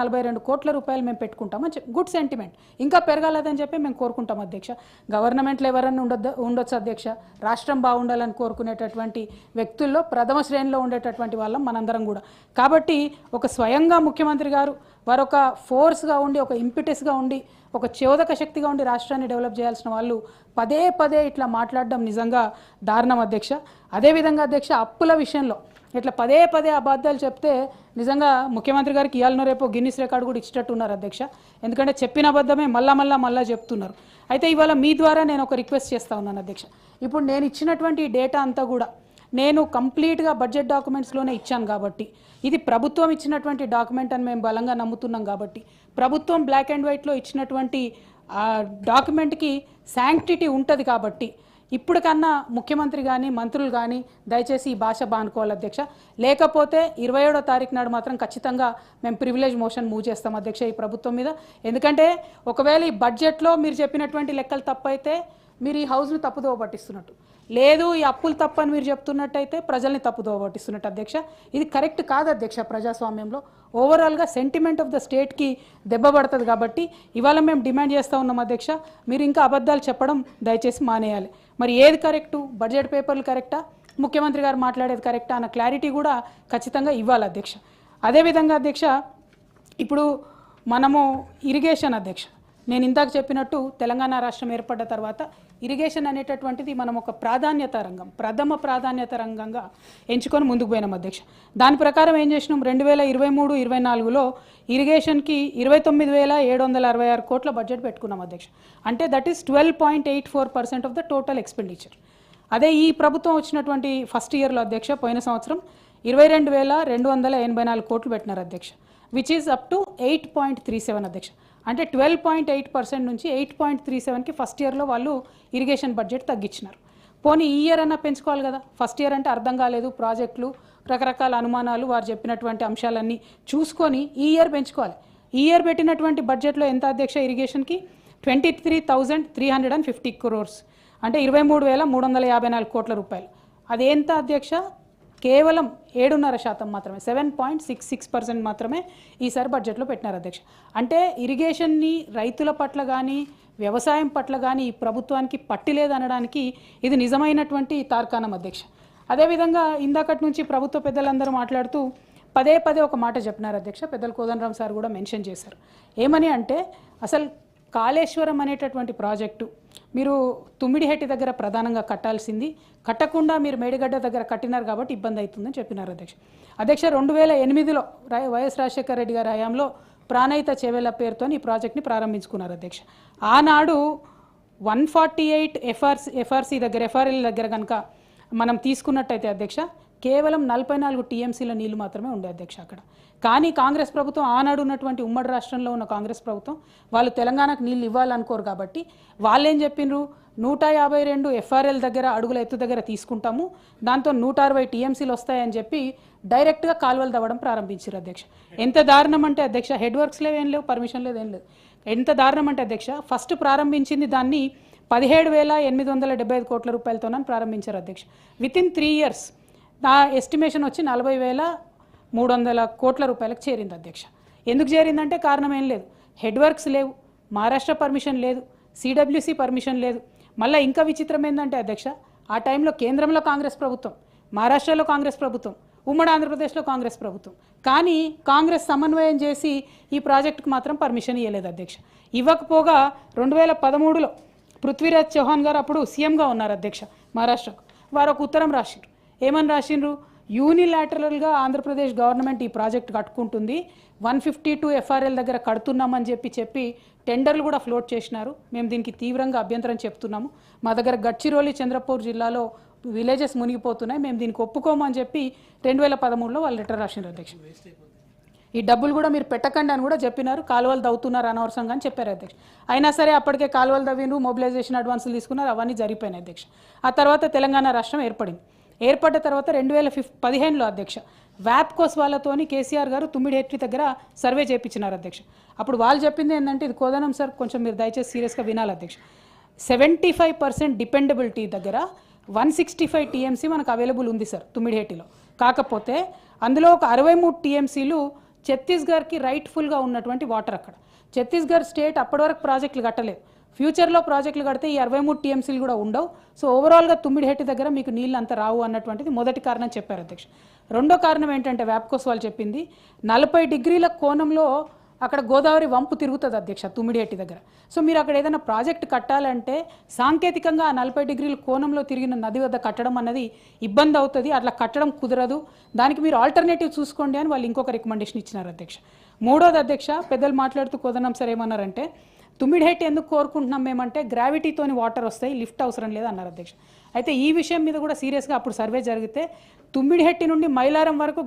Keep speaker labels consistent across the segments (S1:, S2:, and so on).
S1: 42 కోట్ల రూపాయలు మేము పెట్టుకుంటామని గుడ్ సెంటిమెంట్. ఇంకా పెరగాలని చెప్పి మేము కోరుకుంటాం అధ్యక్ష. గవర్నమెంట్లో ఎవరన్నా ఉండొచ్చు అధ్యక్ష. రాష్ట్రం బాగుండాలని కోరుకునేటటువంటి వ్యక్తుల్లో ప్రథమ శ్రేణిలో ఉండేటటువంటి వాళ్ళం మనందరం కూడా. కాబట్టి ఒక స్వయంగా ముఖ్యమంత్రి గారు వారొక ఫోర్స్గా ఉండి, ఒక ఇంపిటస్గా ఉండి, ఒక చోదక శక్తిగా ఉండి రాష్ట్రాన్ని డెవలప్ చేయాల్సిన వాళ్ళు పదే పదే ఇట్లా మాట్లాడడం నిజంగా దారుణం అధ్యక్ష. అదేవిధంగా అధ్యక్ష, అప్పుల విషయంలో ఇట్లా పదే పదే అబద్ధాలు చెప్తే నిజంగా ముఖ్యమంత్రి గారికి ఇవాళ రేపు గిన్నిస్ రికార్డు కూడా ఇచ్చినట్టు ఉన్నారు అధ్యక్ష. ఎందుకంటే చెప్పిన అబద్ధమే మళ్ళా చెప్తున్నారు. అయితే ఇవాళ మీ ద్వారా నేను ఒక రిక్వెస్ట్ చేస్తూ ఉన్నాను అధ్యక్ష. ఇప్పుడు నేను ఇచ్చినటువంటి డేటా అంతా కూడా నేను కంప్లీట్గా బడ్జెట్ డాక్యుమెంట్స్లోనే ఇచ్చాను కాబట్టి, ఇది ప్రభుత్వం ఇచ్చినటువంటి డాక్యుమెంట్ అని మేము బలంగా నమ్ముతున్నాం కాబట్టి, ప్రభుత్వం బ్లాక్ అండ్ వైట్లో ఇచ్చినటువంటి డాక్యుమెంట్కి శాంక్టిటీ ఉంటుంది కాబట్టి ఇప్పుడు కన్నా ముఖ్యమంత్రి కానీ మంత్రులు కానీ దయచేసి ఈ భాష బానుకోవాలి అధ్యక్ష. లేకపోతే 27వ తారీఖు నాడు మాత్రం ఖచ్చితంగా మేము ప్రివిలేజ్ మోషన్ మూవ్ చేస్తాం అధ్యక్ష ఈ ప్రభుత్వం మీద. ఎందుకంటే ఒకవేళ ఈ బడ్జెట్లో మీరు చెప్పినటువంటి లెక్కలు తప్పైతే మీరు ఈ హౌస్ను తప్పుదోవ పట్టిస్తున్నట్టు, లేదు ఈ అప్పులు తప్పని మీరు చెప్తున్నట్టయితే ప్రజల్ని తప్పుదోవ పట్టిస్తున్నట్టు అధ్యక్ష. ఇది కరెక్ట్ కాదు అధ్యక్ష. ప్రజాస్వామ్యంలో ఓవరాల్గా సెంటిమెంట్ ఆఫ్ ద స్టేట్కి దెబ్బ పడుతుంది కాబట్టి ఇవాళ మేము డిమాండ్ చేస్తూ ఉన్నాం అధ్యక్ష. మీరు ఇంకా అబద్ధాలు చెప్పడం దయచేసి మానేయాలి. మరి ఏది కరెక్టు, బడ్జెట్ పేపర్లు కరెక్టా, ముఖ్యమంత్రి గారు మాట్లాడేది కరెక్టా అన్న క్లారిటీ కూడా ఖచ్చితంగా ఇవ్వాలి అధ్యక్ష. అదేవిధంగా అధ్యక్ష, ఇప్పుడు మనము ఇరిగేషన్ అధ్యక్ష, నేను ఇందాక చెప్పినట్టు తెలంగాణ రాష్ట్రం ఏర్పడ్డ తర్వాత ఇరిగేషన్ అనేటటువంటిది మనం ఒక ప్రాధాన్యత రంగం, ప్రథమ ప్రాధాన్యత రంగంగా ఎంచుకొని ముందుకు పోయినాం అధ్యక్ష. దాని ప్రకారం ఏం చేసినాం, 2023-24లో ఇరిగేషన్కి 29,766 కోట్ల బడ్జెట్ పెట్టుకున్నాం అధ్యక్ష. అంటే that is 12.84% of the total expenditure. అదే ఈ ప్రభుత్వం వచ్చినటువంటి ఫస్ట్ ఇయర్లో అధ్యక్ష, పోయిన సంవత్సరం 22,284 కోట్లు పెట్టినారు అధ్యక్ష, విచ్ ఈజ్ అప్ టు 8.37 అధ్యక్ష. అంటే 12.8% నుంచి 8.37కి ఫస్ట్ ఇయర్లో వాళ్ళు ఇరిగేషన్ బడ్జెట్ తగ్గించినారు. పోనీ ఈ ఇయర్ అన్నా పెంచుకోవాలి కదా. ఫస్ట్ ఇయర్ అంటే అర్థం కాలేదు, ప్రాజెక్టులు, రకరకాల అనుమానాలు, వారు చెప్పినటువంటి అంశాలన్నీ చూసుకొని ఈ ఇయర్ పెంచుకోవాలి. ఈ ఇయర్ పెట్టినటువంటి బడ్జెట్లో ఎంత అధ్యక్ష ఇరిగేషన్కి 23,350 crores, అంటే 23,354 కోట్ల రూపాయలు. అదేంత అధ్యక్ష, కేవలం 7.5% మాత్రమే, 7.66% మాత్రమే ఈసారి బడ్జెట్లో పెట్టినారు అధ్యక్ష. అంటే ఇరిగేషన్ని రైతుల పట్ల కానీ వ్యవసాయం పట్ల కానీ ఈ ప్రభుత్వానికి పట్టిలేదనడానికి ఇది నిజమైనటువంటి తార్కాణం అధ్యక్ష. అదేవిధంగా ఇందాకటి నుంచి ప్రభుత్వ పెద్దలందరూ మాట్లాడుతూ పదే పదే ఒక మాట చెప్పినారు అధ్యక్ష. పెద్దలు కోదండరాం సార్ కూడా మెన్షన్ చేశారు. ఏమని అంటే, అసలు కాళేశ్వరం అనేటటువంటి ప్రాజెక్టు మీరు తుమ్మిడిహెట్టి దగ్గర ప్రధానంగా కట్టాల్సింది, కట్టకుండా మీరు మేడిగడ్డ దగ్గర కట్టినారు కాబట్టి ఇబ్బంది అవుతుందని చెప్పినారు అధ్యక్ష. 2008లో వైఎస్ రాజశేఖర రెడ్డి గారి హయాంలో ప్రాణహిత చెవెళ్ల పేరుతో ఈ ప్రాజెక్ట్ని ప్రారంభించుకున్నారు అధ్యక్ష. ఆనాడు 148 ఎఫ్ఆర్సీ దగ్గర, ఎఫ్ఆర్ఎల్ దగ్గర కనుక మనం తీసుకున్నట్టయితే అధ్యక్ష, కేవలం 44 టీఎంసీల నీళ్లు మాత్రమే ఉండే అధ్యక్ష అక్కడ. కానీ కాంగ్రెస్ ప్రభుత్వం, ఆనాడు ఉన్నటువంటి ఉమ్మడి రాష్ట్రంలో ఉన్న కాంగ్రెస్ ప్రభుత్వం, వాళ్ళు తెలంగాణకు నీళ్ళు ఇవ్వాలనుకోరు కాబట్టి వాళ్ళు ఏం చెప్పినారు, 152 ఎఫ్ఆర్ఎల్ దగ్గర అడుగుల ఎత్తు దగ్గర తీసుకుంటాము, దాంతో 160 టీఎంసీలు వస్తాయని చెప్పి డైరెక్ట్గా కాలువలు తవ్వడం ప్రారంభించారు అధ్యక్ష. ఎంత దారుణం అంటే అధ్యక్ష, హెడ్ వర్క్స్ లేవు, ఏం లేవు, పర్మిషన్ లేదు, ఏం లేదు. ఎంత దారుణం అంటే అధ్యక్ష, ఫస్ట్ ప్రారంభించింది దాన్ని 17,875 కోట్ల రూపాయలతోనని ప్రారంభించారు అధ్యక్ష. వితిన్ 3 years నా ఎస్టిమేషన్ వచ్చి 40,300 కోట్ల రూపాయలకు చేరింది అధ్యక్ష. ఎందుకు చేరిందంటే కారణం ఏం లేదు, హెడ్ వర్క్స్ లేవు, మహారాష్ట్ర పర్మిషన్ లేదు, సిడబ్ల్యూసి పర్మిషన్ లేదు. మళ్ళీ ఇంకా విచిత్రం ఏంటంటే అధ్యక్ష, ఆ టైంలో కేంద్రంలో కాంగ్రెస్ ప్రభుత్వం, మహారాష్ట్రలో కాంగ్రెస్ ప్రభుత్వం, ఉమ్మడి ఆంధ్రప్రదేశ్లో కాంగ్రెస్ ప్రభుత్వం, కానీ కాంగ్రెస్ సమన్వయం చేసి ఈ ప్రాజెక్టుకు మాత్రం పర్మిషన్ ఇవ్వలేదు అధ్యక్ష. ఇవ్వకపోగా 2013లో పృథ్వీరాజ్ చౌహాన్ గారు అప్పుడు సీఎంగా ఉన్నారు అధ్యక్ష మహారాష్ట్రకు. వారు ఒక ఉత్తరం రాసిండ్రు. ఏమని రాసిండ్రు, యూనిలాటరల్గా ఆంధ్రప్రదేశ్ గవర్నమెంట్ ఈ ప్రాజెక్ట్ కట్టుకుంటుంది, 152 ఎఫ్ఆర్ఎల్ దగ్గర కడుతున్నామని చెప్పి టెండర్లు కూడా ఫ్లోట్ చేసినారు. మేము దీనికి తీవ్రంగా అభ్యంతరం చెప్తున్నాము. మా దగ్గర గడ్చిరోలి, చంద్రపూర్ జిల్లాలో విలేజెస్ మునిగిపోతున్నాయి, మేము దీనికి ఒప్పుకోమని చెప్పి 2013లో వాళ్ళు లెటర్ రాసిండ్రు అధ్యక్ష. ఈ డబ్బులు కూడా మీరు పెట్టకండి అని కూడా చెప్పినారు, కాలువలు దవ్వుతున్నారు అనవసరంగా అని చెప్పారు అధ్యక్ష. అయినా సరే అప్పటికే కాలువలు దవ్విండ్రు, మొబిలైజేషన్ అడ్వాన్సులు తీసుకున్నారు, అవన్నీ జరిగిపోయినాయి అధ్యక్ష. ఆ తర్వాత తెలంగాణ రాష్ట్రం ఏర్పడింది. ఏర్పడ్డ తర్వాత 2015లో అధ్యక్ష వ్యాప్కోస్ వాళ్ళతోని కేసీఆర్ గారు తుమ్మిడిహెట్టి దగ్గర సర్వే చేయించినారు అధ్యక్ష. అప్పుడు వాళ్ళు చెప్పింది ఏంటంటే, ఇది కోదనం సార్ కొంచెం మీరు దయచేసి సీరియస్గా వినాలి అధ్యక్ష, 75% డిపెండబిలిటీ దగ్గర 165 టీఎంసీ మనకు అవైలబుల్ ఉంది సార్ తుమ్మిడిహెట్టిలో. కాకపోతే అందులో ఒక 63 టీఎంసీలు ఛత్తీస్గఢ్కి రైట్ఫుల్గా ఉన్నటువంటి వాటర్ అక్కడ. ఛత్తీస్గఢ్ స్టేట్ అప్పటి వరకు ప్రాజెక్టులు కట్టలేదు. ఫ్యూచర్లో ప్రాజెక్టులు కడితే ఈ 63 టీఎంసీలు కూడా ఉండవు. సో ఓవరాల్గా తుమ్మిడిహెట్టి దగ్గర మీకు నీళ్ళు అంత రావు అన్నటువంటిది మొదటి కారణం చెప్పారు అధ్యక్ష. రెండో కారణం ఏంటంటే వ్యాప్కోస్ వాళ్ళు చెప్పింది 40 డిగ్రీల కోణంలో అక్కడ గోదావరి వంపు తిరుగుతుంది అధ్యక్ష తుమ్మిడిహెట్టి దగ్గర. సో మీరు అక్కడ ఏదైనా ప్రాజెక్ట్ కట్టాలంటే సాంకేతికంగా ఆ 40 డిగ్రీల కోణంలో తిరిగిన నది వద్ద కట్టడం అన్నది ఇబ్బంది అవుతుంది, అట్లా కట్టడం కుదరదు, దానికి మీరు ఆల్టర్నేటివ్ చూసుకోండి అని వాళ్ళు ఇంకొక రికమెండేషన్ ఇచ్చినారు అధ్యక్ష. మూడోది అధ్యక్ష, పెద్దలు మాట్లాడుతూ కోదనం సార్ ఏమన్నారంటే తుమ్మిడిహెట్టి ఎందుకు కోరుకుంటున్నాం మేమంటే గ్రావిటీతోని వాటర్ వస్తాయి, లిఫ్ట్ అవసరం లేదు అన్నారు అధ్యక్ష. అయితే ఈ విషయం మీద కూడా సీరియస్గా అప్పుడు సర్వే జరిగితే తుమ్మిడిహెట్టి నుండి మైలారం వరకు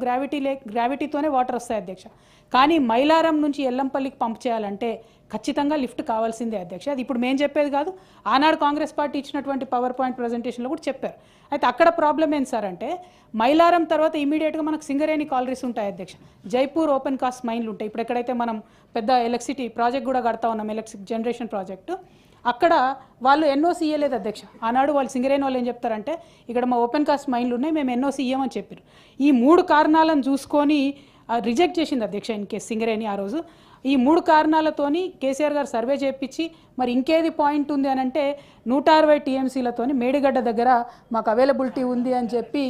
S1: గ్రావిటీతోనే వాటర్ వస్తాయి అధ్యక్ష. కానీ మైలారం నుంచి ఎల్లంపల్లికి పంప్ చేయాలంటే ఖచ్చితంగా లిఫ్ట్ కావాల్సిందే అధ్యక్ష. అది ఇప్పుడు మేము చెప్పేది కాదు, ఆనాడు కాంగ్రెస్ పార్టీ ఇచ్చినటువంటి పవర్ పాయింట్ ప్రజెంటేషన్లో కూడా చెప్పారు. అయితే అక్కడ ప్రాబ్లం ఏంటి సార్ అంటే మైలారం తర్వాత ఇమీడియట్గా మనకు సింగరేణి కాలరీస్ ఉంటాయి అధ్యక్ష, జైపూర్ ఓపెన్ కాస్ట్ మైన్లు ఉంటాయి. ఇప్పుడు ఎక్కడైతే మనం పెద్ద ఎలక్ట్రిసిటీ ప్రాజెక్ట్ కూడా కడతా ఉన్నాం, ఎలక్ట్రిక్ జనరేషన్ ప్రాజెక్టు, అక్కడ వాళ్ళు ఎన్ఓసి ఇవ్వలేదు అధ్యక్ష. ఆనాడు వాళ్ళు సింగరేణి వాళ్ళు ఏం చెప్తారంటే ఇక్కడ మా ఓపెన్ కాస్ట్ మైన్లు ఉన్నాయి, మేము ఎన్ఓసి ఇవ్వమని చెప్పారు. ఈ 3 కారణాలను చూసుకొని రిజెక్ట్ చేసింది అధ్యక్ష ఇన్కేస్ సింగరేణి ఆ రోజు. ఈ 3 కారణాలతోని కేసీఆర్ గారు సర్వే చేయించి మరి ఇంకేది పాయింట్ ఉంది అని అంటే 160 టీఎంసీలతోని మేడిగడ్డ దగ్గర మాకు అవైలబిలిటీ ఉంది అని చెప్పి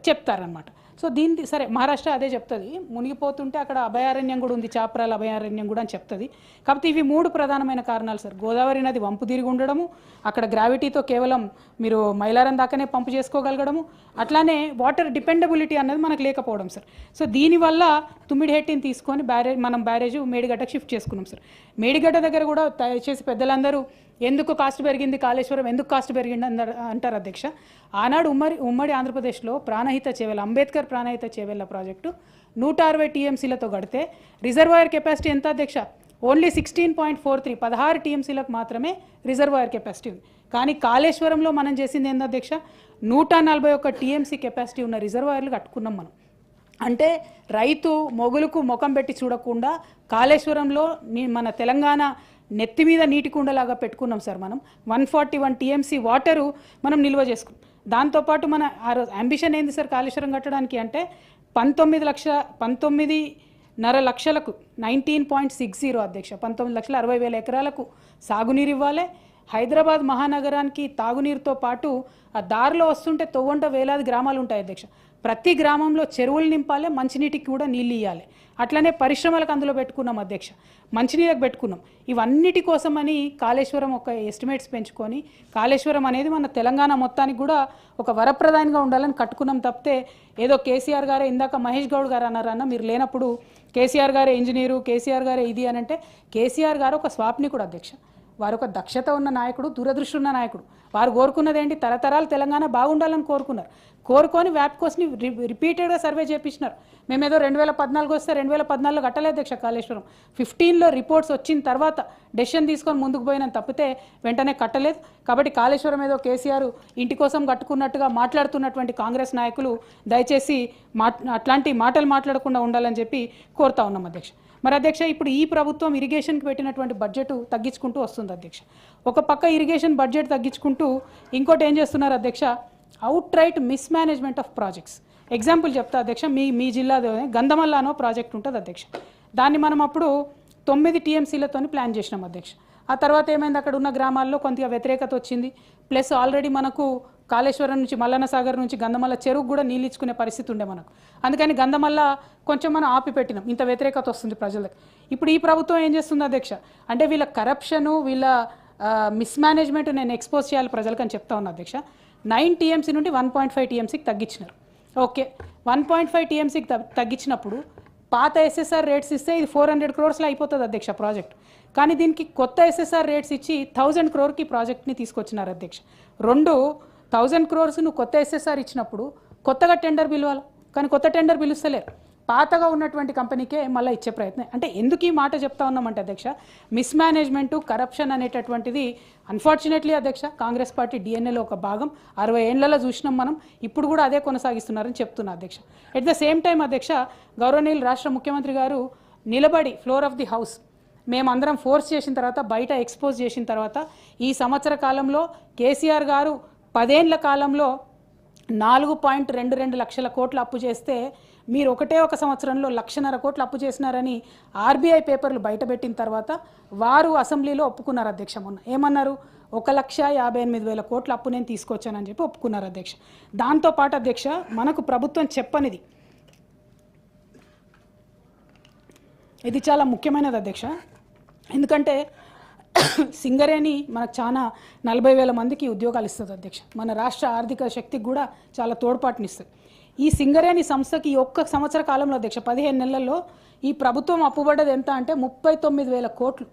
S1: చెప్తారనమాట. సో దీనికి సరే మహారాష్ట్ర అదే చెప్తుంది, మునిగిపోతుంటే అక్కడ అభయారణ్యం కూడా ఉంది, చాప్రాల అభయారణ్యం కూడా అని చెప్తుంది. కాబట్టి ఇవి 3 ప్రధానమైన కారణాలు సార్. గోదావరి నది వంపు తిరిగి ఉండడము, అక్కడ గ్రావిటీతో కేవలం మీరు మైలారం దాకానే పంపు చేసుకోగలగడము, అట్లానే వాటర్ డిపెండబిలిటీ అన్నది మనకు లేకపోవడం సార్. సో దీనివల్ల తుమ్మిడిహెట్టిని తీసుకొని మనం బ్యారేజ్ మేడిగడ్డకు షిఫ్ట్ చేసుకున్నాం సార్. మేడిగడ్డ దగ్గర కూడా దయచేసి పెద్దలందరూ ఎందుకు కాస్ట్ పెరిగింది, కాళేశ్వరం ఎందుకు కాస్ట్ పెరిగింది అంటారు అధ్యక్ష. ఆనాడు ఉమ్మడి ఆంధ్రప్రదేశ్లో ప్రాణహిత చేవెళ్ళ అంబేద్కర్ ప్రాణహిత చేవెళ్ళ ప్రాజెక్టు 160 టీఎంసీలతో కడితే రిజర్వాయర్ కెపాసిటీ ఎంత అధ్యక్ష? ఓన్లీ 16.43, 16 టీఎంసీలకు మాత్రమే రిజర్వాయర్ కెపాసిటీ ఉంది. కానీ కాళేశ్వరంలో మనం చేసింది ఏంది అధ్యక్ష? 141 టీఎంసీ కెపాసిటీ ఉన్న రిజర్వాయర్లు కట్టుకున్నాం మనం. అంటే రైతు మొగులకు ముఖం పెట్టి చూడకుండా కాళేశ్వరంలో మన తెలంగాణ నెత్తి మీద నీటి కుండలాగా పెట్టుకున్నాం సార్. మనం 141 టీఎంసీ వాటరు మనం నిల్వ చేసుకున్నాం. దాంతోపాటు మన ఆ రోజు అంబిషన్ ఏంది సార్ కాళేశ్వరం కట్టడానికి అంటే 19.5 లక్షలకు 19.60 అధ్యక్ష 19,60,000 ఎకరాలకు సాగునీరు ఇవ్వాలి. హైదరాబాద్ మహానగరానికి తాగునీరుతో పాటు ఆ దారిలో వస్తుంటే తొవ్వంట వేలాది గ్రామాలు ఉంటాయి అధ్యక్ష. ప్రతి గ్రామంలో చెరువులు నింపాలి, మంచినీటికి కూడా నీళ్ళు ఇవ్వాలి. అట్లనే పరిశ్రమలకు అందులో పెట్టుకున్నాం అధ్యక్ష, మంచినీళ్ళకి పెట్టుకున్నాం. ఇవన్నిటి కోసమని కాళేశ్వరం ఒక ఎస్టిమేట్స్ పెంచుకొని కాళేశ్వరం అనేది మన తెలంగాణ మొత్తానికి కూడా ఒక వరప్రదాయంగా ఉండాలని కట్టుకున్నాం తప్పితే ఏదో కేసీఆర్ గారే ఇందాక మహేష్ గౌడ్ గారు అన్నారన్న మీరు లేనప్పుడు కేసీఆర్ గారే ఇంజనీరు, కేసీఆర్ గారే ఇది అని అంటే కేసీఆర్ గారు ఒక స్వాప్నికుడు అధ్యక్ష. వారు ఒక దక్షత ఉన్న నాయకుడు, దూరదృష్టి ఉన్న నాయకుడు. వారు కోరుకున్నది ఏంటి? తరతరాలు తెలంగాణ బాగుండాలని కోరుకున్నారు. కోరుకొని వ్యాప్కోస్ని రిపీటెడ్గా సర్వే చేయించినారు. మేమేదో 2014 వస్తే 2014లో కట్టలేదు అధ్యక్ష కాళేశ్వరం. 15లో రిపోర్ట్స్ వచ్చిన తర్వాత డెసిషన్ తీసుకొని ముందుకు పోయిన తప్పితే వెంటనే కట్టలేదు. కాబట్టి కాళేశ్వరం ఏదో కేసీఆర్ ఇంటి కోసం కట్టుకున్నట్టుగా మాట్లాడుతున్నటువంటి కాంగ్రెస్ నాయకులు దయచేసి అట్లాంటి మాటలు మాట్లాడకుండా ఉండాలని చెప్పి కోరుతా ఉన్నాం అధ్యక్ష. మరి అధ్యక్ష ఇప్పుడు ఈ ప్రభుత్వం ఇరిగేషన్కి పెట్టినటువంటి బడ్జెట్ తగ్గించుకుంటూ వస్తుంది అధ్యక్ష. ఒక పక్క ఇరిగేషన్ బడ్జెట్ తగ్గించుకుంటూ ఇంకోటి ఏం చేస్తున్నారు అధ్యక్ష? Out right mismanagement of projects. Example చెప్తా అధ్యక్ష, మీ జిల్లాలోనే గంధమల్లానో ప్రాజెక్ట్ ఉంటుంది అధ్యక్ష. దాన్ని మనం అప్పుడు 9 టీఎంసీలతో ప్లాన్ చేసినాం అధ్యక్ష. ఆ తర్వాత ఏమైంది, అక్కడ ఉన్న గ్రామాల్లో కొంత వ్యతిరేకత వచ్చింది. ప్లస్ ఆల్రెడీ మనకు కాళేశ్వరం నుంచి మల్లన్న సాగర్ నుంచి గంధమల్ల చెరువుకు కూడా నీళ్ళు ఇచ్చుకునే పరిస్థితి ఉండే మనకు. అందుకని గంధమల్ల కొంచెం మనం ఆపి పెట్టినాం, ఇంత వ్యతిరేకత వస్తుంది ప్రజలకు. ఇప్పుడు ఈ ప్రభుత్వం ఏం చేస్తుంది అధ్యక్ష అంటే వీళ్ళ కరప్షను, వీళ్ళ మిస్మేనేజ్మెంట్ నేను ఎక్స్పోజ్ చేయాలి ప్రజలకు అని చెప్తా ఉన్నా అధ్యక్ష. 9 టీఎంసీ నుండి 1.5 టీఎంసీకి తగ్గించినారు. ఓకే, 1.5 టీఎంసీకి తగ్గించినప్పుడు పాత ఎస్ఎస్ఆర్ రేట్స్ ఇస్తే ఇది 400 crores అయిపోతుంది అధ్యక్ష ప్రాజెక్ట్. కానీ దీనికి కొత్త ఎస్ఎస్ఆర్ రేట్స్ ఇచ్చి 1000 crores ప్రాజెక్ట్ని తీసుకొచ్చినారు అధ్యక్ష. 1000 crores నువ్వు కొత్త ఎస్ఎస్ఆర్ ఇచ్చినప్పుడు కొత్తగా టెండర్ పిలవాలి, కానీ కొత్త టెండర్ పిలుస్తలేరు. పాతగా ఉన్నటువంటి కంపెనీకే మళ్ళీ ఇచ్చే ప్రయత్నం. అంటే ఎందుకు ఈ మాట చెప్తా ఉన్నామంటే అధ్యక్ష, మిస్మేనేజ్మెంటు, కరప్షన్ అనేటటువంటిది అన్ఫార్చునేట్లీ అధ్యక్ష కాంగ్రెస్ పార్టీ డిఎన్ఏలో ఒక భాగం. 60 ఏళ్లలో చూసినాం మనం, ఇప్పుడు కూడా అదే కొనసాగిస్తున్నారని చెప్తున్నా అధ్యక్ష. ఎట్ ద సేమ్ టైం అధ్యక్ష గౌరవనీయులు రాష్ట్ర ముఖ్యమంత్రి గారు నిలబడి ఫ్లోర్ ఆఫ్ ది హౌస్ మేమందరం ఫోర్స్ చేసిన తర్వాత, బయట ఎక్స్పోజ్ చేసిన తర్వాత ఈ సంవత్సర కాలంలో కేసీఆర్ గారు 10 ఏళ్ల కాలంలో 4.22 లక్షల కోట్ల అప్పు చేస్తే మీరు ఒకటే ఒక సంవత్సరంలో 1,50,000 కోట్లు అప్పు చేసినారని ఆర్బీఐ పేపర్లు బయటపెట్టిన తర్వాత వారు అసెంబ్లీలో ఒప్పుకున్నారు అధ్యక్ష. మొన్న ఏమన్నారు, 1,58,000 కోట్ల అప్పు నేను తీసుకొచ్చానని చెప్పి ఒప్పుకున్నారు అధ్యక్ష. దాంతోపాటు అధ్యక్ష మనకు ప్రభుత్వం చెప్పనిది, ఇది చాలా ముఖ్యమైనది అధ్యక్ష. ఎందుకంటే సింగరేణి మనకు చాలా 40,000 మందికి ఉద్యోగాలు ఇస్తుంది అధ్యక్ష. మన రాష్ట్ర ఆర్థిక శక్తికి కూడా చాలా తోడ్పాటునిస్తుంది. ఈ సింగరేణి సంస్థకి ఈ ఒక్క సంవత్సర కాలంలో అధ్యక్ష 15 నెలల్లో ఈ ప్రభుత్వం అప్పుబడ్డది ఎంత అంటే 39,000 కోట్లు.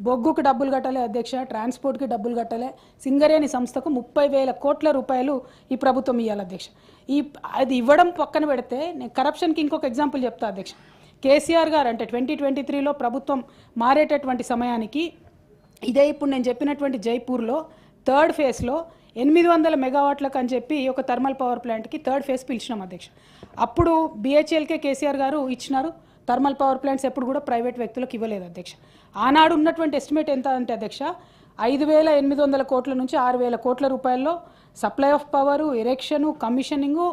S1: బొగ్గుకు డబ్బులు కట్టలే అధ్యక్ష, ట్రాన్స్పోర్ట్కి డబ్బులు కట్టలే. సింగరేణి సంస్థకు 30,000 కోట్ల రూపాయలు ఈ ప్రభుత్వం ఇవ్వాలి అధ్యక్ష. అది ఇవ్వడం పక్కన పెడితే నేను కరప్షన్కి ఇంకొక ఎగ్జాంపుల్ చెప్తా అధ్యక్ష. కేసీఆర్ గారు అంటే 2023లో ప్రభుత్వం మారేటటువంటి సమయానికి ఇదే ఇప్పుడు నేను చెప్పినటువంటి జైపూర్లో 3rd ఫేజ్లో 800 మెగావాట్లకు అని చెప్పి ఒక థర్మల్ పవర్ ప్లాంట్కి 3rd ఫేజ్ పిలిచినాం అధ్యక్ష. అప్పుడు BHELకే కేసీఆర్ గారు ఇచ్చినారు. థర్మల్ పవర్ ప్లాంట్స్ ఎప్పుడు కూడా ప్రైవేట్ వ్యక్తులకు ఇవ్వలేదు అధ్యక్ష. ఆనాడు ఉన్నటువంటి ఎస్టిమేట్ ఎంత అంటే అధ్యక్ష 5,800 కోట్ల నుంచి 6,000 కోట్ల రూపాయల్లో సప్లై ఆఫ్ పవరు, ఎరెక్షను, కమిషనింగు,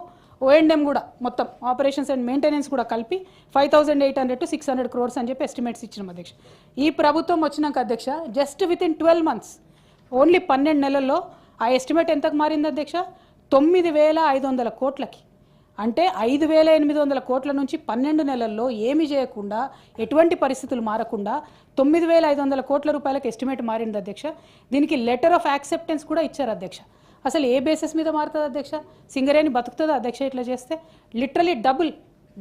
S1: O&M కూడా మొత్తం ఆపరేషన్స్ అండ్ మెయింటెనెన్స్ కూడా కలిపి 5,800 to 600 crores అని చెప్పి ఎస్టిమేట్స్ ఇచ్చినాం అధ్యక్ష. ఈ ప్రభుత్వం వచ్చినాక అధ్యక్ష జస్ట్ వితిన్ 12 months ఓన్లీ 12 నెలల్లో ఆ ఎస్టిమేట్ ఎంతకు మారింది అధ్యక్ష 9,500 కోట్లకి. అంటే 5,800 కోట్ల నుంచి 12 నెలల్లో ఏమి చేయకుండా ఎటువంటి పరిస్థితులు మారకుండా 9,500 కోట్ల రూపాయలకు ఎస్టిమేట్ మారింది అధ్యక్ష. దీనికి లెటర్ ఆఫ్ యాక్సెప్టెన్స్ కూడా ఇచ్చారు అధ్యక్ష. అసలు ఏ బేసిస్ మీద మారుతుంది అధ్యక్ష? సింగరేణి బతుకుతుందా అధ్యక్ష ఇట్లా చేస్తే? లిటరలీ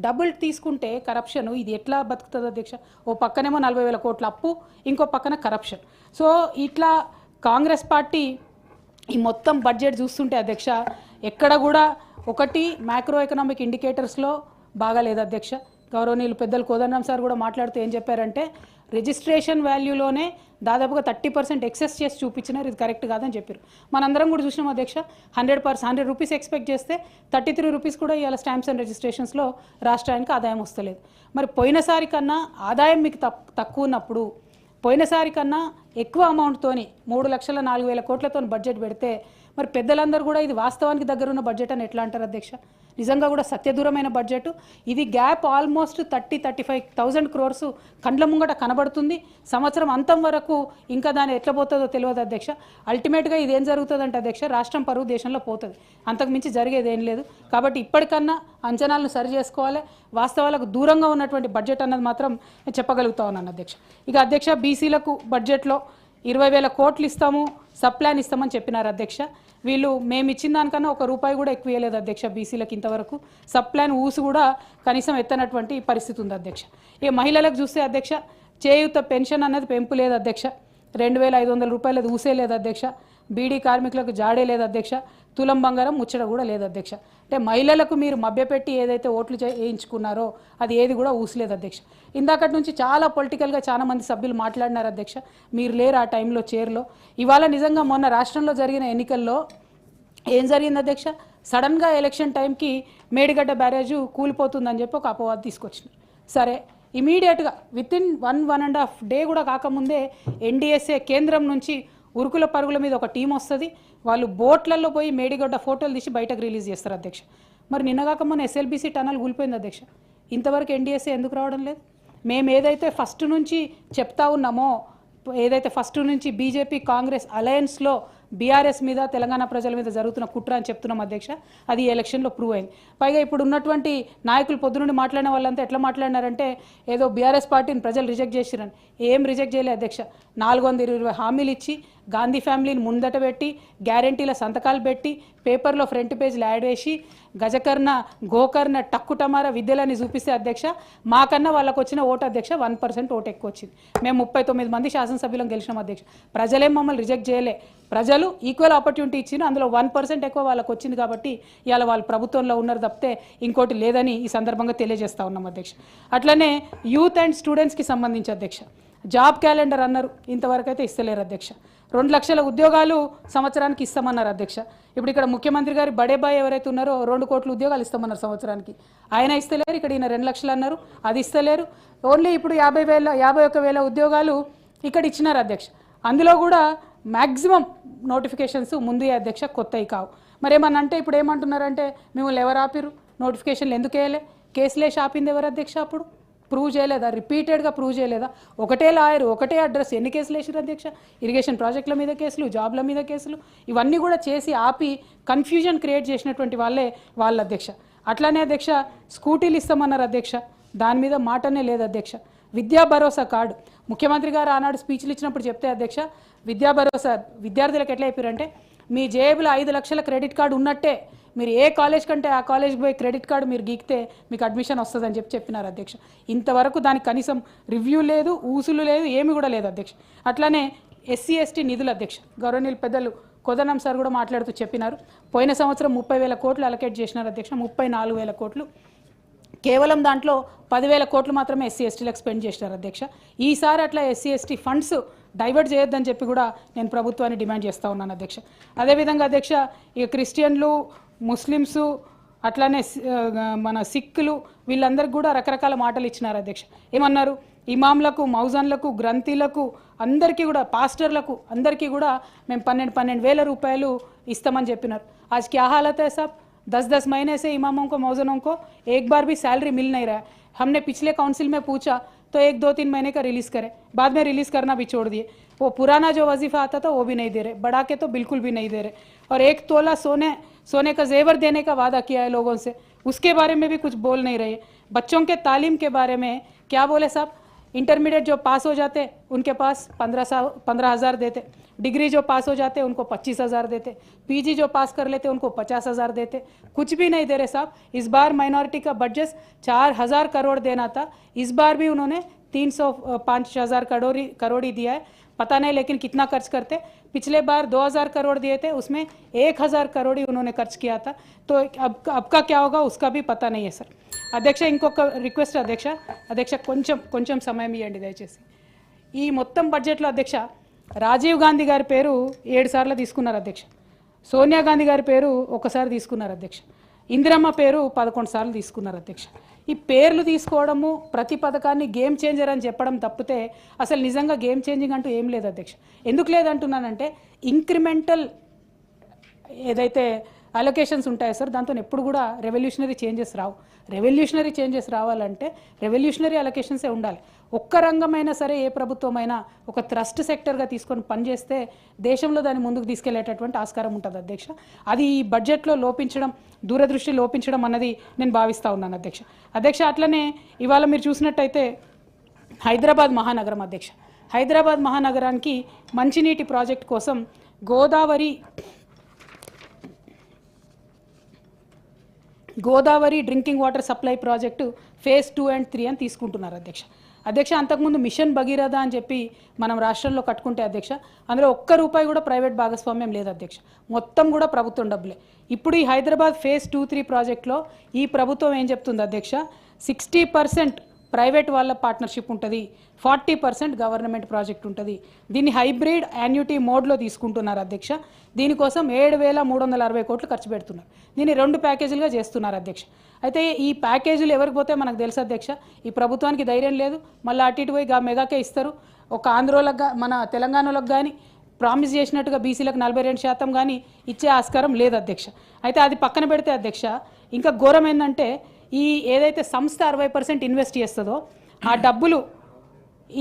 S1: డబుల్ తీసుకుంటే కరప్షన్ ఇది ఎట్లా బతుకుతుంది అధ్యక్ష? ఓ పక్కనేమో 40,000 కోట్ల అప్పు, ఇంకో పక్కన కరప్షన్. సో ఇట్లా కాంగ్రెస్ పార్టీ ఈ మొత్తం బడ్జెట్ చూస్తుంటే అధ్యక్ష ఎక్కడ కూడా ఒకటి మ్యాక్రో ఎకనామిక్ ఇండికేటర్స్లో బాగాలేదు అధ్యక్ష. గౌరవనీయులు పెద్దలు కోదండరాం సార్ కూడా మాట్లాడుతూ ఏం చెప్పారంటే రిజిస్ట్రేషన్ వాల్యూలోనే దాదాపుగా 30% ఎక్సెస్ చేసి చూపించినారు, ఇది కరెక్ట్ కాదని చెప్పారు. మనందరం కూడా చూసినాం అధ్యక్ష 100 రూపీస్ ఎక్స్పెక్ట్ చేస్తే 33 రూపీస్ కూడా ఇవాళ స్టాంప్స్ అండ్ రిజిస్ట్రేషన్స్లో రాష్ట్రానికి ఆదాయం వస్తలేదు. మరి పోయినసారి కన్నా ఆదాయం మీకు తక్కువ ఉన్నప్పుడు పోయినసారి కన్నా ఎక్కువ అమౌంట్తోని 3,04,000 కోట్లతో బడ్జెట్ పెడితే మరి పెద్దలందరూ కూడా ఇది వాస్తవానికి దగ్గరున్న బడ్జెట్ అని ఎట్లా అంటారు అధ్యక్ష? నిజంగా కూడా సత్యదూరమైన బడ్జెట్ ఇది. గ్యాప్ ఆల్మోస్ట్ 35,000 crores కండ్ల ముంగట కనబడుతుంది. సంవత్సరం అంతం వరకు ఇంకా దాని ఎట్లా పోతుందో తెలియదు అధ్యక్ష. అల్టిమేట్గా ఇది ఏం జరుగుతుందంటే అధ్యక్ష రాష్ట్రం పరువు దేశంలో పోతుంది, అంతకుమించి జరిగేది ఏం లేదు. కాబట్టి ఇప్పటికన్నా అంచనాలను సరి చేసుకోవాలి. వాస్తవాలకు దూరంగా ఉన్నటువంటి బడ్జెట్ అన్నది మాత్రం చెప్పగలుగుతా ఉన్నాను అధ్యక్ష. ఇక అధ్యక్ష బీసీలకు బడ్జెట్లో 20,000 కోట్లు ఇస్తాము, సబ్ ప్లాన్ ఇస్తామని చెప్పినారు అధ్యక్ష. వీళ్ళు మేము ఇచ్చిన దానికన్నా ₹1 కూడా ఎక్కువ ఇవ్వలేదు అధ్యక్ష బీసీలకు ఇంతవరకు. సబ్ ప్లాన్ ఊసు కూడా కనీసం ఎత్తనటువంటి పరిస్థితి ఉంది అధ్యక్ష. ఇక మహిళలకు చూస్తే అధ్యక్ష చేయూత పెన్షన్ అన్నది పెంపు లేదు అధ్యక్ష. 2,500 రూపాయలది ఊసే లేదు అధ్యక్ష. బీడీ కార్మికులకు జాడే లేదు అధ్యక్ష. తులం బంగారం ముచ్చట కూడా లేదు అధ్యక్ష. అంటే మహిళలకు మీరు మభ్యపెట్టి ఏదైతే ఓట్లు వేయించుకున్నారో అది ఏది కూడా ఊసలేదు అధ్యక్ష. ఇందాకటి నుంచి చాలా పొలిటికల్గా చాలా మంది సభ్యులు మాట్లాడినారు అధ్యక్ష. మీరు లేరు ఆ టైంలో చైర్లో. ఇవాళ నిజంగా మొన్న రాష్ట్రంలో జరిగిన ఎన్నికల్లో ఏం జరిగింది అధ్యక్ష? సడన్గా ఎలక్షన్ టైంకి మేడిగడ్డ బ్యారేజు కూలిపోతుందని చెప్పి ఒక అపవాదం తీసుకొచ్చినారు. సరే ఇమీడియట్గా వితిన్ 1.5 day కూడా కాకముందే NDSA కేంద్రం నుంచి ఉరుకుల పరుగుల మీద ఒక టీం వస్తుంది. వాళ్ళు బోట్లలో పోయి మేడిగడ్డ ఫోటోలు తీసి బయటకు రిలీజ్ చేస్తారు అధ్యక్ష. మరి నిన్నగాక మొన్న SLBC టనల్ కూలిపోయింది అధ్యక్ష. ఇంతవరకు NDSA ఎందుకు రావడం లేదు? మేము ఏదైతే ఫస్ట్ నుంచి చెప్తా ఉన్నామో, ఏదైతే ఫస్ట్ నుంచి బీజేపీ కాంగ్రెస్ అలయన్స్లో బీఆర్ఎస్ మీద తెలంగాణ ప్రజల మీద జరుగుతున్న కుట్ర అని చెప్తున్నాం అధ్యక్ష, అది ఎలక్షన్లో ప్రూవ్ అయింది. పైగా ఇప్పుడు ఉన్నటువంటి నాయకులు పొద్దునుండి మాట్లాడిన వాళ్ళంతా ఎట్లా మాట్లాడినారంటే ఏదో బీఆర్ఎస్ పార్టీని ప్రజలు రిజెక్ట్ చేసిరని. ఏం రిజెక్ట్ చేయలేదు అధ్యక్ష. 420 హామీలు ఇచ్చి గాంధీ ఫ్యామిలీని ముందట పెట్టి గ్యారంటీల సంతకాలు పెట్టి పేపర్లో ఫ్రంట్ పేజ్లు యాడ్ వేసి గజకర్ణ గోకర్ణ టక్కుటమార విద్యలని చూపిస్తే అధ్యక్ష మాకన్నా వాళ్ళకు వచ్చిన ఓటు అధ్యక్ష 1% ఓటు ఎక్కువ వచ్చింది. మేము 39 మంది శాసనసభ్యులను గెలిచినాం అధ్యక్ష. ప్రజలేం మమ్మల్ని రిజెక్ట్ చేయలే. ప్రజలు ఈక్వల్ ఆపర్చునిటీ ఇచ్చిన అందులో 1% ఎక్కువ వాళ్ళకు వచ్చింది కాబట్టి ఇవాళ వాళ్ళు ప్రభుత్వంలో ఉన్నారు తప్పితే ఇంకోటి లేదని ఈ సందర్భంగా తెలియజేస్తా ఉన్నాం అధ్యక్ష. అట్లనే యూత్ అండ్ స్టూడెంట్స్కి సంబంధించి అధ్యక్ష జాబ్ క్యాలెండర్ అన్నారు, ఇంతవరకు అయితే ఇస్తలేరు అధ్యక్ష. 2 లక్షల ఉద్యోగాలు సంవత్సరానికి ఇస్తామన్నారు అధ్యక్ష. ఇప్పుడు ఇక్కడ ముఖ్యమంత్రి గారి బడేబాయ్ ఎవరైతే ఉన్నారో 2 కోట్ల ఉద్యోగాలు ఇస్తామన్నారు సంవత్సరానికి. ఆయన ఇస్తలేరు. ఇక్కడ ఈయన 2 లక్షలు అన్నారు, అది ఇస్తలేరు. ఓన్లీ ఇప్పుడు 51,000 ఉద్యోగాలు ఇక్కడ ఇచ్చినారు అధ్యక్ష. అందులో కూడా మ్యాక్సిమం నోటిఫికేషన్స్ ముందు అధ్యక్ష, కొత్తవి కావు. మరి ఏమన్నా అంటే ఇప్పుడు ఏమంటున్నారంటే మిమ్మల్ని ఎవరు ఆపిరు, నోటిఫికేషన్లు ఎందుకు వేయలే, కేసులేసి ఆపింది ఎవరు అధ్యక్ష? అప్పుడు ప్రూవ్ చేయలేదా? రిపీటెడ్గా ప్రూవ్ చేయలేదా? ఒకటే లాయర్, ఒకటే అడ్రస్, ఎన్ని కేసులు వేసారు అధ్యక్ష? ఇరిగేషన్ ప్రాజెక్టుల మీద కేసులు, జాబ్ల మీద కేసులు, ఇవన్నీ కూడా చేసి ఆపి కన్ఫ్యూజన్ క్రియేట్ చేసినటువంటి వాళ్ళ అధ్యక్ష. అట్లానే అధ్యక్ష స్కూటీలు ఇస్తామన్నారు అధ్యక్ష, దాని మీద మాటనే లేదు అధ్యక్ష. విద్యా భరోసా కార్డు ముఖ్యమంత్రి గారు ఆనాడు స్పీచ్లు ఇచ్చినప్పుడు చెప్తే అధ్యక్ష, విద్యా భరోసా విద్యార్థులకు ఎట్లా అయిపోయారంటే, మీ జేబులో 5 లక్షల క్రెడిట్ కార్డు ఉన్నట్టే మీరు ఏ కాలేజ్ కంటే ఆ కాలేజ్కి పోయి క్రెడిట్ కార్డు మీరు గీకితే మీకు అడ్మిషన్ వస్తుందని చెప్పినారు అధ్యక్ష. ఇంతవరకు దానికి కనీసం రివ్యూ లేదు, ఊసులు లేదు, ఏమి కూడా లేదు అధ్యక్ష. అట్లానే ఎస్సీ ఎస్టీ నిధులు అధ్యక్ష, గౌరవనీయులు పెద్దలు కొదనం సార్ కూడా మాట్లాడుతూ చెప్పినారు. పోయిన సంవత్సరం 30,000 కోట్లు అలొకేట్ చేసినారు అధ్యక్ష, 34,000 కోట్లు. కేవలం దాంట్లో 10,000 కోట్లు మాత్రమే ఎస్సీ ఎస్టీలకు స్పెండ్ చేసినారు అధ్యక్ష. ఈసారి అట్లా ఎస్సీ ఎస్టీ ఫండ్స్ డైవర్ట్ చేయొద్దని చెప్పి కూడా నేను ప్రభుత్వాన్ని డిమాండ్ చేస్తూ ఉన్నాను అధ్యక్ష. అదేవిధంగా అధ్యక్ష, ఇక క్రిస్టియన్లు, ముస్లిమ్స్, అట్లానే మన సిక్కులు, వీళ్ళందరికీ కూడా రకరకాల మాటలు ఇచ్చినారు అధ్యక్ష. ఏమన్నారు? ఇమాంలకు, మౌజన్లకు, గ్రంథీలకు, అందరికీ కూడా, పాస్టర్లకు అందరికీ కూడా మేము 12,000 రూపాయలు ఇస్తామని చెప్పినారు. आज क्या हालत है साहब? 10-10 महीने से इमामों को, मौजनों को एक बार भी सैलरी मिल नहीं रहा है. हमने पिछले काउंसिल में पूछा तो 1-2-3 महीने का रिलीज़ करें, बाद में रिलीज़ करना भी छोड़ दिए. वो पुराना जो वजीफ़ा आता था वो भी नहीं दे रहे, बढ़ा के तो बिल्कुल भी नहीं दे रहे. और 1 तोला सोने का जेवर देने का वादा किया है लोगों से, उसके बारे में भी कुछ बोल नहीं रहे. बच्चों के तालीम के बारे में क्या बोले साहब? इंटरमीडिएट जो पास हो जाते उनके पास 15,000 देते, डिग्री जो पास हो जाते उनको 25,000 देते, पीजी जो पास कर लेते उनको 50,000 देते. कुछ भी नहीं दे रहे साहब. इस बार माइनॉरिटी का बजट 4,000 करोड़ देना था, इस बार भी उन्होंने 305,000 करोड़ ही दिया है. पता नहीं लेकिन कितना खर्च करते. पिछले बार 2,000 करोड़ दिए थे, उसमें 1,000 करोड़ ही उन्होंने खर्च किया था. तो अब का क्या होगा उसका भी पता नहीं है सर. అధ్యక్ష, ఇంకొక రిక్వెస్ట్ అధ్యక్ష, కొంచెం సమయం ఇవ్వండి దయచేసి. ఈ మొత్తం బడ్జెట్లో అధ్యక్ష, రాజీవ్ గాంధీ గారి పేరు 7 సార్లు తీసుకున్నారు అధ్యక్ష, సోనియా గాంధీ గారి పేరు 1 సారి తీసుకున్నారు అధ్యక్ష, ఇందిరమ్మ పేరు 11 సార్లు తీసుకున్నారు అధ్యక్ష. ఈ పేర్లు తీసుకోవడము, ప్రతి పథకాన్ని గేమ్ చేంజర్ అని చెప్పడం తప్పితే అసలు నిజంగా గేమ్ చేంజింగ్ అంటూ ఏం లేదు అధ్యక్ష. ఎందుకు లేదంటున్నానంటే, ఇంక్రిమెంటల్ ఏదైతే అలొకేషన్స్ ఉంటాయో సార్, దాంతో ఎప్పుడు కూడా రెవల్యూషనరీ చేంజెస్ రావు. రెవల్యూషనరీ చేంజెస్ రావాలంటే రెవల్యూషనరీ అలొకేషన్సే ఉండాలి. ఒక్క రంగమైనా సరే, ఏ ప్రభుత్వమైనా ఒక ట్రస్ట్ సెక్టర్గా తీసుకొని పనిచేస్తే దేశంలో దాన్ని ముందుకు తీసుకెళ్లేటటువంటి ఆస్కారం ఉంటుంది అధ్యక్ష. అది ఈ బడ్జెట్లో లోపించడం, దూరదృష్టి లోపించడం అన్నది నేను భావిస్తూ ఉన్నాను అధ్యక్ష. అట్లనే ఇవాళ మీరు చూసినట్టయితే హైదరాబాద్ మహానగరం అధ్యక్ష, హైదరాబాద్ మహానగరానికి మంచినీటి ప్రాజెక్ట్ కోసం Godavari drinking water supply project phase 2 and 3 అని తీసుకుంటున్నారు అధ్యక్ష. అంతకుముందు మిషన్ భగీరథ అని చెప్పి మనం రాష్ట్రంలో కట్టుకుంటే అధ్యక్ష, అందులో ఒక్క రూపాయి కూడా ప్రైవేట్ భాగస్వామ్యం లేదు అధ్యక్ష, మొత్తం కూడా ప్రభుత్వం డబ్బులే. ఇప్పుడు ఈ హైదరాబాద్ ఫేజ్ 2-3 ప్రాజెక్టులో ఈ ప్రభుత్వం ఏం చెప్తుంది అధ్యక్ష, 60% ప్రైవేట్ వాళ్ళ పార్ట్నర్షిప్ ఉంటుంది, 40% గవర్నమెంట్ ప్రాజెక్ట్ ఉంటుంది. దీన్ని హైబ్రిడ్ యాన్యుటీ మోడ్లో తీసుకుంటున్నారు అధ్యక్ష. దీనికోసం 7,360 కోట్లు ఖర్చు పెడుతున్నారు. దీన్ని 2 ప్యాకేజీలుగా చేస్తున్నారు అధ్యక్ష. అయితే ఈ ప్యాకేజీలు ఎవరికి పోతే మనకు తెలుసు అధ్యక్ష. ఈ ప్రభుత్వానికి ధైర్యం లేదు, మళ్ళీ అటు ఇటు పోయి మెగాకే ఇస్తారు. ఒక ఆంధ్రోలకు, మన తెలంగాణలోకి కానీ ప్రామిస్ చేసినట్టుగా బీసీలకు 42% కానీ ఇచ్చే ఆస్కారం లేదు అధ్యక్ష. అయితే అది పక్కన పెడితే అధ్యక్ష, ఇంకా ఘోరం ఏంటంటే, ఈ ఏదైతే సంస్థ 60% ఇన్వెస్ట్ చేస్తుందో ఆ డబ్బులు,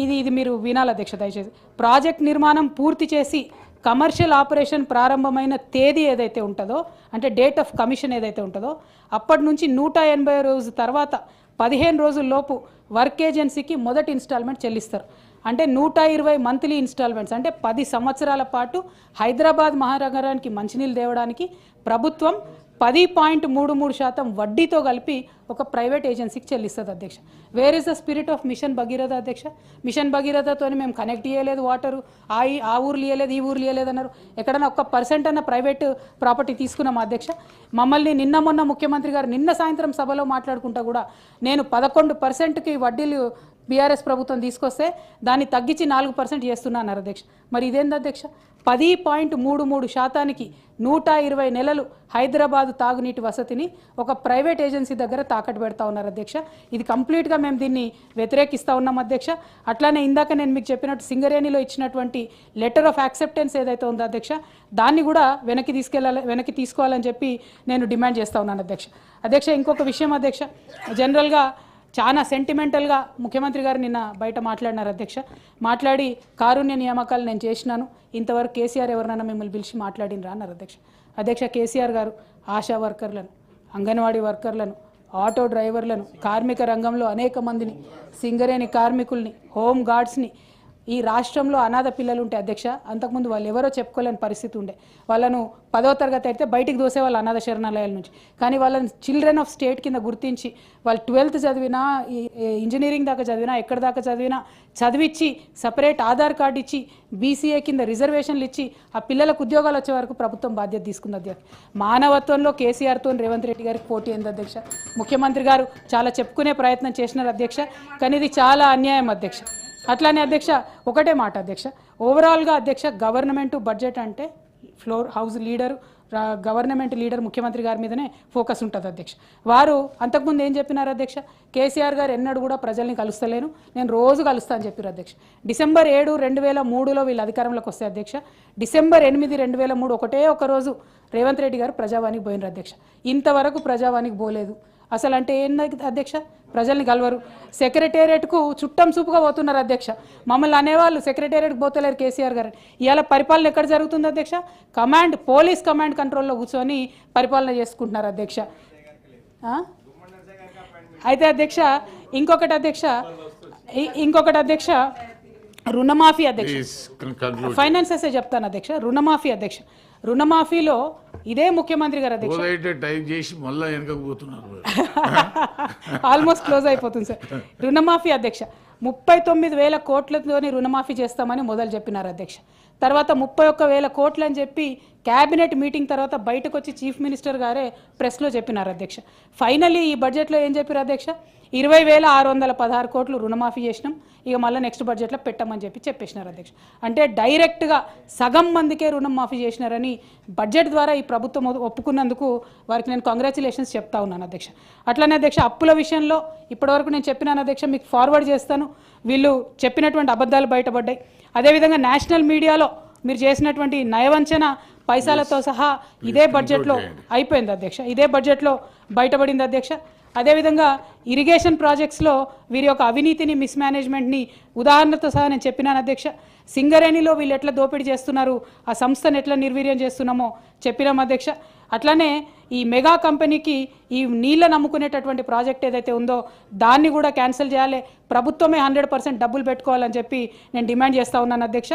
S1: ఇది మీరు వినాలి అధ్యక్ష దయచేసి, ప్రాజెక్ట్ నిర్మాణం పూర్తి చేసి కమర్షియల్ ఆపరేషన్ ప్రారంభమైన తేదీ ఏదైతే ఉంటుందో, అంటే డేట్ ఆఫ్ కమిషన్ ఏదైతే ఉంటుందో, అప్పటి నుంచి 180 రోజుల తర్వాత 15 రోజుల్లోపు వర్క్ ఏజెన్సీకి మొదటి ఇన్స్టాల్మెంట్ చెల్లిస్తారు. అంటే 120 మంత్లీ ఇన్స్టాల్మెంట్స్, అంటే 10 సంవత్సరాల పాటు హైదరాబాద్ మహానగరానికి మంచినీళ్ళు తేవడానికి ప్రభుత్వం 10.33% వడ్డీతో కలిపి ఒక ప్రైవేట్ ఏజెన్సీకి చెల్లిస్తుంది అధ్యక్ష. Where is the spirit of mission Bhagiratha అధ్యక్ష? మిషన్ భగీరథతో మేము కనెక్ట్ చేయలేదు వాటరు, ఆ ఊర్లు ఇవ్వలేదు, ఈ ఊర్లు ఇవ్వలేదు అన్నారు. ఎక్కడన్నా 1% అన్న ప్రైవేట్ ప్రాపర్టీ తీసుకున్నాం అధ్యక్ష. మమ్మల్ని మొన్న ముఖ్యమంత్రి గారు నిన్న సాయంత్రం సభలో మాట్లాడుకుంటా కూడా, నేను 11%కి వడ్డీలు బీఆర్ఎస్ ప్రభుత్వం తీసుకొస్తే దాన్ని తగ్గించి 4% చేస్తున్నా అన్నారు అధ్యక్ష. మరి ఇదేంది అధ్యక్ష? 10.33% 120 నెలలు హైదరాబాదు తాగునీటి వసతిని ఒక ప్రైవేట్ ఏజెన్సీ దగ్గర తాకట్టు పెడతా ఉన్నారు అధ్యక్ష. ఇది కంప్లీట్గా మేము దీన్ని వ్యతిరేకిస్తూ ఉన్నాం అధ్యక్ష. అట్లానే ఇందాక నేను మీకు చెప్పినట్టు సింగరేణిలో ఇచ్చినటువంటి లెటర్ ఆఫ్ యాక్సెప్టెన్స్ ఏదైతే ఉందో అధ్యక్ష, దాన్ని కూడా వెనక్కి తీసుకోవాలని చెప్పి నేను డిమాండ్ చేస్తూ ఉన్నాను అధ్యక్ష. అధ్యక్ష, ఇంకొక విషయం అధ్యక్ష, జనరల్గా చాలా సెంటిమెంటల్గా ముఖ్యమంత్రి గారు నిన్న బయట మాట్లాడినారు అధ్యక్ష. మాట్లాడి కారుణ్య నియామకాలు నేను చేసినాను, ఇంతవరకు కేసీఆర్ ఎవరినైనా మిమ్మల్ని పిలిచి మాట్లాడినరా అన్నారు అధ్యక్ష. అధ్యక్ష, కేసీఆర్ గారు ఆశా వర్కర్లను, అంగన్వాడీ వర్కర్లను, ఆటో డ్రైవర్లను, కార్మిక రంగంలో అనేక మందిని, సింగరేణి కార్మికుల్ని, హోమ్ గార్డ్స్ని, ఈ రాష్ట్రంలో అనాథ పిల్లలు ఉంటే అధ్యక్ష, అంతకుముందు వాళ్ళు ఎవరో చెప్పుకోలేని పరిస్థితి ఉండే, వాళ్ళను 10వ తరగతి అయితే బయటికి దోసే వాళ్ళు అనాథ శరణాలయాల నుంచి, కానీ వాళ్ళని చిల్డ్రన్ ఆఫ్ స్టేట్ కింద గుర్తించి వాళ్ళు 12th చదివినా, ఇంజనీరింగ్ దాకా చదివినా, ఎక్కడి దాకా చదివినా చదివించి సపరేట్ ఆధార్ కార్డు ఇచ్చి బీసీఏ కింద రిజర్వేషన్లు ఇచ్చి ఆ పిల్లలకు ఉద్యోగాలు వచ్చే వరకు ప్రభుత్వం బాధ్యత తీసుకుంది అధ్యక్ష. మానవత్వంలో కేసీఆర్తో రేవంత్ రెడ్డి గారికి పోటీ అయింది అధ్యక్ష. ముఖ్యమంత్రి గారు చాలా చెప్పుకునే ప్రయత్నం చేసినారు అధ్యక్ష, కానీ ఇది చాలా అన్యాయం అధ్యక్ష. అట్లానే అధ్యక్ష, ఒకటే మాట అధ్యక్ష, ఓవరాల్గా అధ్యక్ష, గవర్నమెంట్ బడ్జెట్ అంటే floor house leader, government leader ముఖ్యమంత్రి గారి మీదనే ఫోకస్ ఉంటుంది అధ్యక్ష. వారు అంతకుముందు ఏం చెప్పినారు అధ్యక్ష? కేసీఆర్ గారు ఎన్నడూ కూడా ప్రజల్ని కలుస్తలేను, నేను రోజు కలుస్తా అని చెప్పారు అధ్యక్ష. December 7, 2003లో వీళ్ళు అధికారంలోకి వస్తే అధ్యక్ష, December 8, 2003 ఒకటే ఒక రోజు రేవంత్ రెడ్డి గారు ప్రజావానికి పోయినారు అధ్యక్ష. ఇంతవరకు ప్రజావానికి పోలేదు. అసలు అంటే ఏంది అధ్యక్ష? ప్రజల్ని కలవరు. సెక్రటేరియట్కు చుట్టం చూపుగా పోతున్నారు అధ్యక్ష. మమ్మల్ని అనేవాళ్ళు సెక్రటేరియట్కి పోతలేరు కేసీఆర్ గారు. ఇవాళ పరిపాలన ఎక్కడ జరుగుతుంది అధ్యక్ష? పోలీస్ కమాండ్ కంట్రోల్లో కూర్చొని పరిపాలన చేసుకుంటున్నారు అధ్యక్ష. అయితే అధ్యక్ష, ఇంకొకటి అధ్యక్ష, రుణమాఫీ అధ్యక్ష, ఫైనాన్సెస్ చెప్తాను అధ్యక్ష. రుణమాఫీలో ఇదే ముఖ్యమంత్రి గారు అధ్యక్ష ఆల్మోస్ట్ క్లోజ్ అయిపోతుంది సార్. రుణమాఫీ అధ్యక్ష 39,000 కోట్లతోని రుణమాఫీ చేస్తామని మొదలు చెప్పినారు అధ్యక్ష. తర్వాత 31,000 కోట్లు అని చెప్పి క్యాబినెట్ మీటింగ్ తర్వాత బయటకు వచ్చి చీఫ్ మినిస్టర్ గారే ప్రెస్లో చెప్పినారు అధ్యక్ష. ఫైనల్లీ ఈ బడ్జెట్లో ఏం చెప్పారు అధ్యక్ష? 20,616 కోట్లు రుణమాఫీ చేసినాం, ఇక మళ్ళీ నెక్స్ట్ బడ్జెట్లో పెట్టమని చెప్పేసినారు అధ్యక్ష. అంటే డైరెక్ట్గా సగం మందికే రుణం మాఫీ చేసినారని బడ్జెట్ ద్వారా ఈ ప్రభుత్వం ఒప్పుకున్నందుకు వారికి నేను కంగ్రాచులేషన్స్ చెప్తా ఉన్నాను అధ్యక్ష. అట్లనే అధ్యక్ష, అప్పుల విషయంలో ఇప్పటివరకు నేను చెప్పినాను అధ్యక్ష, మీకు ఫార్వర్డ్ చేస్తాను. వీళ్ళు చెప్పినటువంటి అబద్ధాలు బయటపడ్డాయి. అదేవిధంగా నేషనల్ మీడియాలో మీరు చేసినటువంటి నయవంచన పైసలతో సహా ఇదే బడ్జెట్లో అయిపోయింది అధ్యక్ష, ఇదే బడ్జెట్లో బయటపడింది అధ్యక్ష. అదేవిధంగా ఇరిగేషన్ ప్రాజెక్ట్స్లో వీరి యొక్క అవినీతిని, మిస్మేనేజ్మెంట్ని ఉదాహరణతో సహా నేను చెప్పినాను అధ్యక్ష. సింగరేణిలో వీళ్ళు ఎట్లా దోపిడీ చేస్తున్నారు, ఆ సంస్థను ఎట్లా నిర్వీర్యం చేస్తున్నామో చెప్పినాం అధ్యక్ష. అట్లానే ఈ మెగా కంపెనీకి ఈ నీళ్ళను నమ్ముకునేటటువంటి ప్రాజెక్ట్ ఏదైతే ఉందో దాన్ని కూడా క్యాన్సిల్ చేయాలి, ప్రభుత్వమే 100% డబ్బులు పెట్టుకోవాలని చెప్పి నేను డిమాండ్ చేస్తూ ఉన్నాను అధ్యక్ష.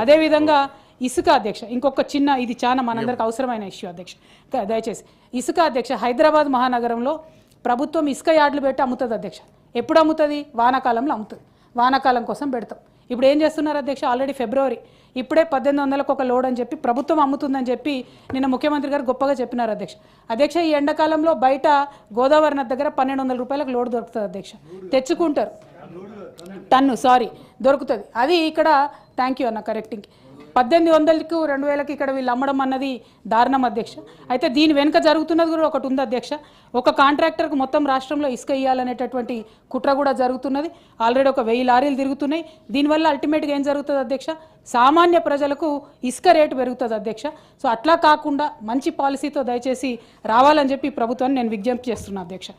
S1: అదేవిధంగా ఇసుక అధ్యక్ష, ఇంకొక చిన్న, ఇది చాలా మనందరికి అవసరమైన ఇష్యూ అధ్యక్ష, దయచేసి ఇసుక అధ్యక్ష. హైదరాబాద్ మహానగరంలో ప్రభుత్వం ఇసుక యార్డులు పెట్టి అమ్ముతుంది అధ్యక్ష. ఎప్పుడు అమ్ముతుంది? వానాకాలంలో అమ్ముతుంది. వానాకాలం కోసం పెడతాం. ఇప్పుడు ఏం చేస్తున్నారు అధ్యక్ష? ఆల్రెడీ February, ఇప్పుడే 1800కు ఒక లోడ్ అని చెప్పి ప్రభుత్వం అమ్ముతుందని చెప్పి నిన్న ముఖ్యమంత్రి గారు గొప్పగా చెప్పినారు అధ్యక్ష. ఈ ఎండాకాలంలో బయట గోదావరి నది దగ్గర 1200 రూపాయలకు లోడ్ దొరుకుతుంది అధ్యక్ష. తెచ్చుకుంటారు, టన్ను దొరుకుతుంది. అది ఇక్కడ, థ్యాంక్ యూ అన్న కరెక్టింగ్, 1800కు 2000కి ఇక్కడ వీళ్ళు అమ్మడం అన్నది దారుణం అధ్యక్ష. అయితే దీని వెనుక జరుగుతున్నది కూడా ఒకటి ఉంది అధ్యక్ష. ఒక కాంట్రాక్టర్కు మొత్తం రాష్ట్రంలో ఇసుక ఇవ్వాలనేటటువంటి కుట్ర కూడా జరుగుతున్నది. ఆల్రెడీ ఒక 1000 లారీలు తిరుగుతున్నాయి. దీనివల్ల అల్టిమేట్గా ఏం జరుగుతుంది అధ్యక్ష? సామాన్య ప్రజలకు ఇసుక రేటు పెరుగుతుంది అధ్యక్ష. సో అట్లా కాకుండా మంచి పాలసీతో దయచేసి రావాలని చెప్పి ప్రభుత్వాన్ని నేను విజ్ఞప్తి చేస్తున్నాను అధ్యక్ష.